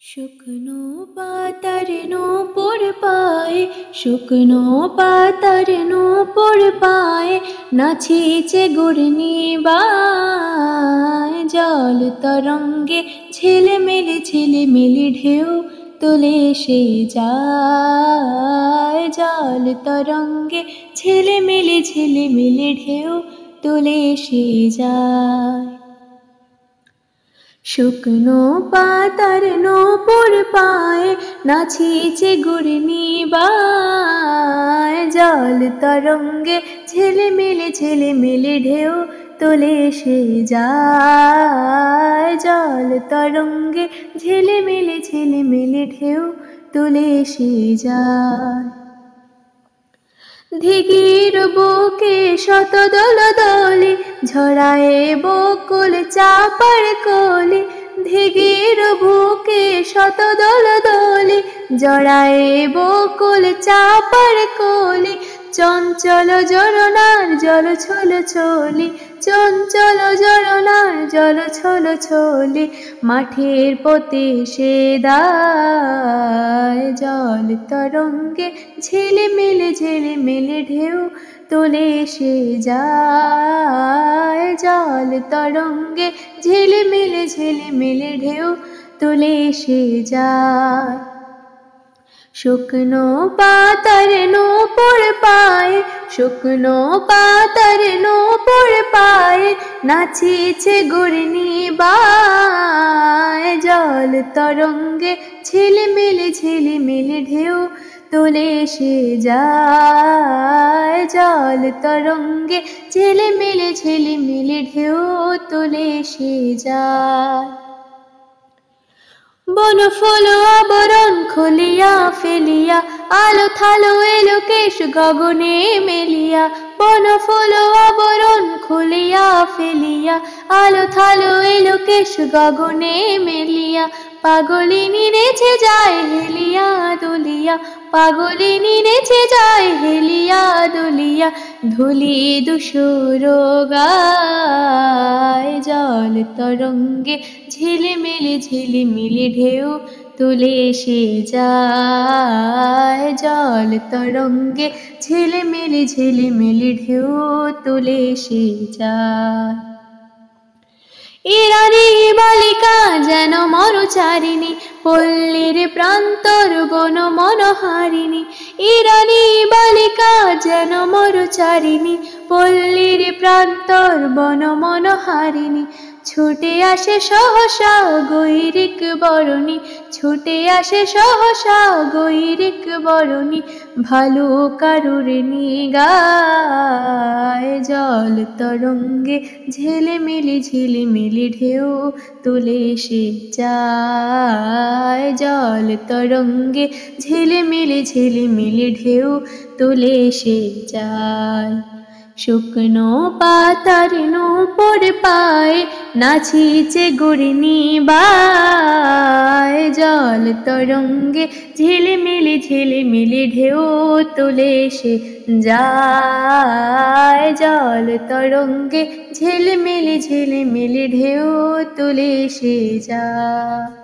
শুকনো পাতার নূপুর পায়ে, শুকনো পাতার নূপুর পায়ে, নাচিছে ঘূর্ণিবায়। জল তরঙ্গে ঝিলিমিলি ঢেউ তুলে সে যায়। জল তরঙ্গে ঝিলিমিলি ঢেউ তুলে সে যায়। শুকনো পাতার নূপুর পায়ে, নাচিছে ঘূর্ণিবায়। জল তরঙ্গে ঝিলিমিলি ঢেউ তুলে সে যায়। জল তরঙ্গে ঝিলিমিলি ঢেউ তুলে সে যায়। দিঘির বুকে শত দোলদলি, ঝরায় বকুল চাপার কলি। দিঘির বুকে শত দোলদলি, জড়ায় বকুল চাপার কলি। চঞ্চল ঝরনার জল ছলছলি, চঞ্চল ঝরনার জল ছলছলি। মাঠের পথে সে দায়। জল তরঙ্গে ঝিলিমিলি ঢেউ তুলে সে যায়। জল তরঙ্গে ঝিলিমিলি ঢেউ তুলে সে যায়। শুকনো পাতার নূপুর পায়ে, শুকনো পাতার নূপুর পায়ে, নাচিছে ঘূর্ণিবায়। জল তরঙ্গে ঝিলিমিলি ঢেউ তুলে সে যায়। জল তরঙ্গে ঝিলিমিলি ঢেউ তুলে সে যায়। বন ফুল আবরণ খুলিয়া ফেলিয়া, আলো থালো এলো কেশ গগনে মেলিয়া। বন ফুল আবরণ খুলিয়া ফেলিয়া, আলো থালো এলো কেশ গগনে মেলিয়া। পাগলিনী নেচে যায় হেলিয়া দুলিয়া, পাগলিনী নেচে যায় হেলিয়া দুলিয়া। ধুলি ধূসর গায়। জল তরঙ্গে ঝিলিমিলি ঢেউ তুলে সে যায়। জল তরঙ্গে ঝিলিমিলি ঢেউ তুলে সে যায়। ইরানী বালিকা যেন মরুচারিণী, পল্লীর প্রান্তর বন মনোহারিণী। ইরানী বালিকা যেন মরুচারিণী, পল্লীর প্রান্তর বন মনোহারিণী। ছুটে আসে সহসা গৈরিক বরণী, ছুটে আসে সহসা গৈরিক বরণী। ভালো কারুর নিগায়। জল তরঙ্গে ঝিলিমিলি ঢেউ তুলে সে যায়। জল তরঙ্গে ঝিলিমিলি ঢেউ তুলে সে যায়। শুকনো পাতার নূপুর পায়ে, নাচিছে ঘূর্ণিবায়। জল তরঙ্গে ঝিলিমিলি ঢেউ তুলে সে যায়। জল তরঙ্গে ঝিলিমিলি ঢেউ তুলে সে যায়।